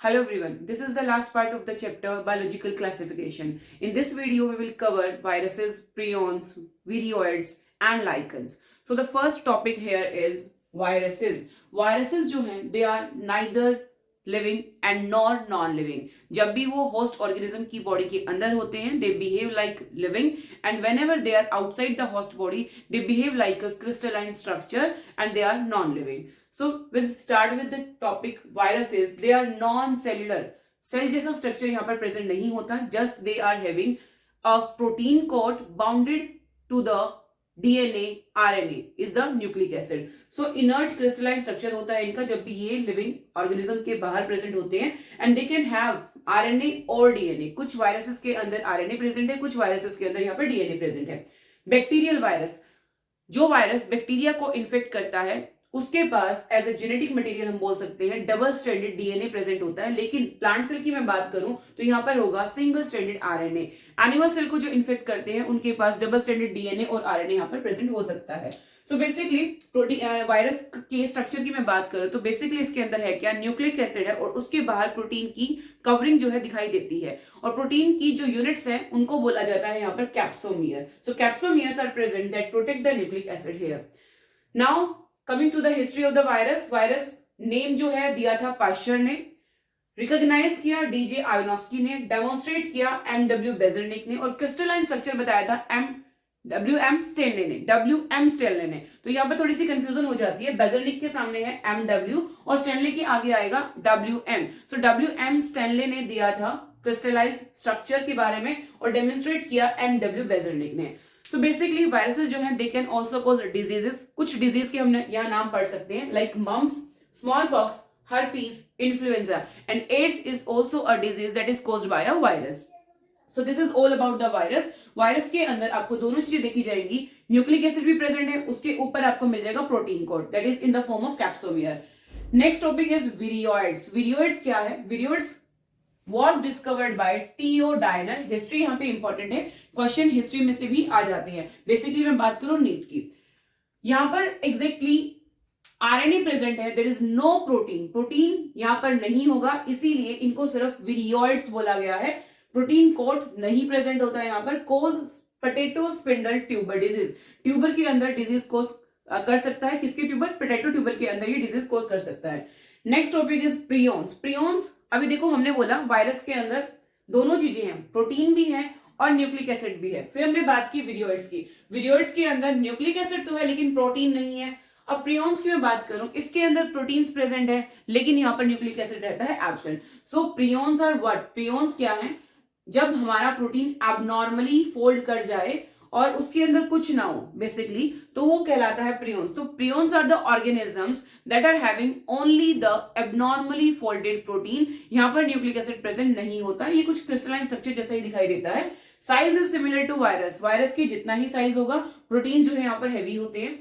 Hello everyone, this is the last part of the chapter biological classification. In this video, we will cover viruses, prions, viriyoids and lichens. So the first topic here is viruses. Viruses जो हैं, they are neither living and nor non-living. जब भी वो host organism की body के अंदर होते हैं, they behave like living, and whenever they are outside the host body, they behave like a crystalline structure and they are non-living. So we'll start with the topic viruses. They are non-cellular. Cell जैसा structure यहाँ पर present नहीं होता, just they are having a protein coat bounded to the DNA RNA is the nucleic acid. So inert crystalline structure होता है इनका जब भी ये लिविंग ऑर्गेनिज्म के बाहर प्रेजेंट होते हैं, and they can have RNA और डीएनए. कुछ वायरसेस के अंदर आरएनए प्रेजेंट है, कुछ वायरसेस के अंदर यहाँ पर डीएनए प्रेजेंट है. बैक्टीरियल वायरस, जो वायरस बैक्टीरिया को इन्फेक्ट करता है उसके पास एज ए जेनेटिक मटेरियल हम बोल सकते हैं डबल स्ट्रैंडेड डीएनए प्रेजेंट होता है. लेकिन प्लांट सेल की मैं बात करूं तो यहां पर होगा single stranded RNA. Animal cell को जो इन्फेक्ट करते हैं उनके पास डबल स्ट्रैंडेड डीएनए और आरएनए यहां पर प्रेजेंट हो सकता है. सो बेसिकली प्रोटीन वायरस के स्ट्रक्चर की मैं बात करूं तो बेसिकली इसके अंदर है क्या, न्यूक्लिक एसिड है और उसके बाहर प्रोटीन की कवरिंग जो है दिखाई देती है, और प्रोटीन की जो यूनिट्स हैं उनको बोला जाता है यहाँ पर capsomere. So capsomeres are present that protect the nucleic acid here. Now coming to the history of the virus. Virus name जो है दिया था पाश्चर ने, रिकॉग्नाइज किया डीजे आयोनोस्की ने, डेमोन्स्ट्रेट किया एमडब्ल्यू बेजल्निक ने, और क्रिस्टलाइन स्ट्रक्चर बताया था एम स्टेनले ने. तो यहाँ पर थोड़ी सी कंफ्यूजन हो जाती है, बेजल्निक के सामने है एमडब्ल्यू और स्टेनले के आगे आएगा डब्ल्यू. सो डब्ल्यू स्टेनले ने दिया था क्रिस्टलाइज स्ट्रक्चर के बारे में और डेमोन्स्ट्रेट किया एमडब्ल्यू बेजल्निक ने. सो बेसिकली वायरसेस जो हैं they can also cause diseases. कुछ डिजीज के हमने यहाँ नाम पढ़ सकते हैं like mumps, smallpox, herpes, influenza, and AIDS is also a disease that is caused by a virus. So this is all about the virus. Virus के अंदर आपको दोनों चीजें देखी जाएंगी, न्यूक्लिक एसिड भी प्रेजेंट है, उसके ऊपर आपको मिल जाएगा protein code that is in the form of capsomere. Next topic is viroids. Viroids क्या है? Viroids was discovered by T.O. Diner. History यहाँ पे इंपॉर्टेंट है, क्वेश्चन हिस्ट्री में से भी आ जाते हैं. बेसिकली मैं बात करूं नीट की, यहां पर एग्जैक्टली आरएनए प्रेजेंट है, there is no protein. Protein यहां पर नहीं होगा, इसीलिए इनको सिर्फ विरियोइड्स बोला गया है. प्रोटीन कोट नहीं प्रेजेंट होता है यहां पर. Cause potato spindle tuber disease. Tuber के अंदर डिजीज कोज कर सकता है, किसके ट्यूबर? पोटैटो ट्यूबर के अंदर ये डिजीज कोज कर सकता है. Next topic is prions. Prions अभी देखो हमने बोला वायरस के अंदर दोनों चीजें हैं, प्रोटीन भी है और न्यूक्लिक एसिड भी है. फिर हमने बात की विरियोइड्स की. विरियोइड्स के अंदर न्यूक्लिक एसिड तो है लेकिन प्रोटीन नहीं है. अब प्रियोन्स की मैं बात करूं, इसके अंदर प्रोटीन्स प्रेजेंट है लेकिन यहां पर न्यूक्लिक एसिड रहता है absent. So prions are what? Prions क्या है? जब हमारा प्रोटीन एबनॉर्मली फोल्ड कर जाए और उसके अंदर कुछ ना हो बेसिकली, तो वो कहलाता है प्रियोन्स. तो prions are the organisms that are having only the abnormally folded protein. यहां पर न्यूक्लिक एसिड प्रेजेंट नहीं होता. ये कुछ क्रिस्टलाइन स्ट्रक्चर जैसा ही दिखाई देता है. Size is similar to virus. Virus के जितना ही साइज होगा, प्रोटीन जो है यहाँ पर हैवी होते हैं.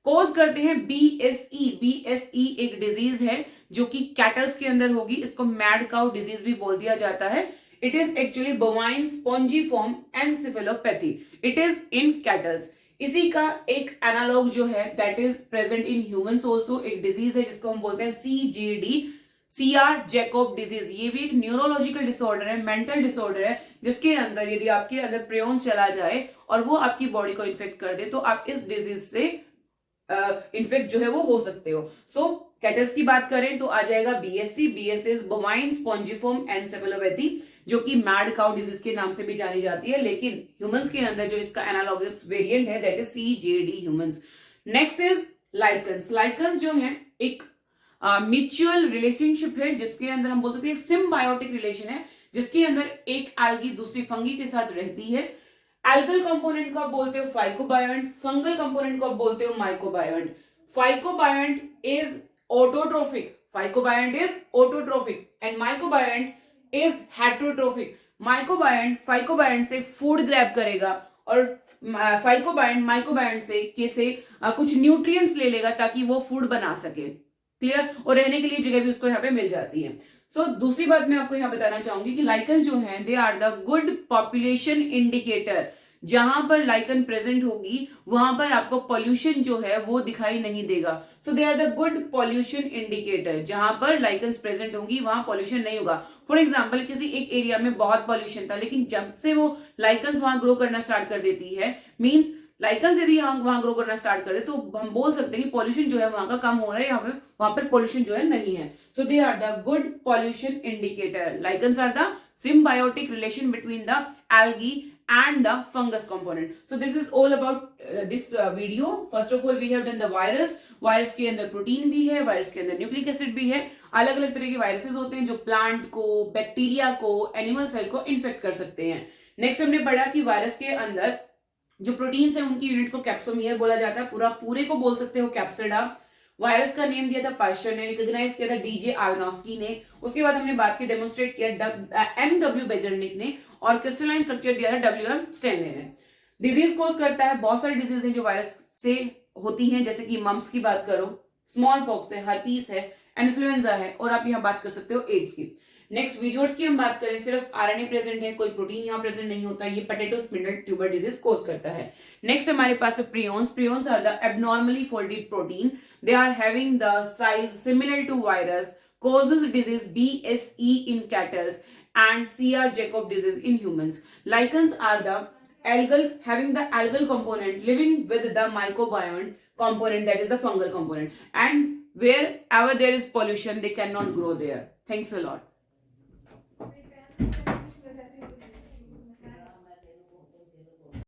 कोज करते हैं बीएसई. बीएसई एक डिजीज है जो कि कैटल्स के अंदर होगी, इसको मैड काउ डिजीज भी बोल दिया जाता है. It is actually bovine spongiform encephalopathy. It is in cattles. इसी का एक एनालॉग जो है that is present in humans also. एक डिजीज है जिसको हम बोलते हैं सीजेडी, सीआर जैकोब डिजीज. ये भी एक न्यूरोलॉजिकल डिसऑर्डर है, मेंटल डिसऑर्डर है, जिसके अंदर यदि आपके अंदर प्रियोन्स चला जाए और वो आपकी बॉडी को इन्फेक्ट कर दे तो आप इस डिजीज से इन्फेक्ट जो है वो हो सकते हो. सो कैटल्स की बात करें तो आ जाएगा BSc. BSc is bovine spongiform encephalopathy, जो कि मैड काउ डिजीज के नाम से भी जानी जाती है, लेकिन ह्यूमंस के अंदर जो इसका एनालॉगस वेरिएंट है that is CJD humans. Next is lichens. Lichens जो है एक म्यूचुअल रिलेशनशिप है जिसके अंदर हम बोल सकते हैं सिम्बायोटिक रिलेशन है, जिसके अंदर एक एल्गी दूसरी फंगी के साथ रहती है. एल्गल कंपोनेंट को आप बोलते हो फाइकोबायोंट, फंगल कंपोनेंट को आप बोलते हो mycobiont. Phycobiont is autotrophic. Phycobiont is autotrophic and mycobiont is heterotrophic. Mycobiont phycobiont से फूड ग्रैब करेगा और फाइकोबायोंट माइकोबायोंट से कुछ न्यूट्रिएंट्स ले लेगा ताकि वो फूड बना सके. क्लियर? और रहने के लिए जगह भी उसको यहाँ पे मिल जाती है. सो दूसरी बात मैं आपको यहाँ बताना चाहूंगी कि लाइकन्स जो हैं they are the good population indicator. जहां पर लाइकन प्रेजेंट होगी वहां पर आपको पॉल्यूशन जो है वो दिखाई नहीं देगा. So they are the good pollution indicator. जहां पर लाइकन्स प्रेजेंट होंगी वहां पॉल्यूशन नहीं होगा. फॉर एग्जाम्पल किसी एक एरिया में बहुत पॉल्यूशन था, लेकिन जब से वो लाइकन्स वहां ग्रो करना स्टार्ट कर देती है, मीन्स लाइकन्स यदि हम वहां ग्रो करना स्टार्ट कर दे तो हम बोल सकते हैं कि पॉल्यूशन जो है वहां का कम हो रहा है, यहाँ पे वहां पर पॉल्यूशन जो है नहीं है. So they are the good pollution indicator. Lichens are the symbiotic relation between the algae and the fungus component. So this is all about this video. First of all we have done the virus. Virus के अंदर protein भी है, virus के अंदर nucleic acid भी है. अलग अलग तरह के वायरसेस होते हैं जो प्लांट को, बैक्टीरिया को, एनिमल सेल को इन्फेक्ट कर सकते हैं. नेक्स्ट हमने पढ़ा कि वायरस के अंदर जो प्रोटीन्स है उनकी यूनिट को कैप्सोमियर बोला जाता है. पूरे को बोल सकते हो कैप्सिडा. वायरस का नेम दिया था पास्चर ने, रिकॉग्नाइज किया था डीजे आर्नोस्की ने. उसके बाद हमने बात की, डेमोन्स्ट्रेट किया एमडब्ल्यू बेजरनिक ने, और क्रिस्टलाइन स्ट्रक्चर दिया था डब्ल्यूएम स्टेनले ने. डिजीज कोज करता है, बहुत सारी डिजीज हैं जो वायरस से होती हैं, जैसे कि मम्स की बात करो, स्मॉल पॉक्स है, हर्पीस है, इन्फ्लुएंजा है, और आप यहाँ बात कर सकते हो एड्स की. नेक्स्ट वीडियोस की हम बात करें, सिर्फ आरएनए प्रेजेंट है, कोई प्रोटीन यहाँ प्रेजेंट नहीं होता. ये potato spindle tuber disease cause करता है. नेक्स्ट हमारे पास है prions. Prions are the abnormally folded protein. They are having the size similar to virus, causes disease BSE in cattle and CR Jacob disease in humans. Lichens are the algal, having the algal component, living with the mycobiome component, that is the fungal component, and wherever there is pollution they cannot grow there. Thanks a lot.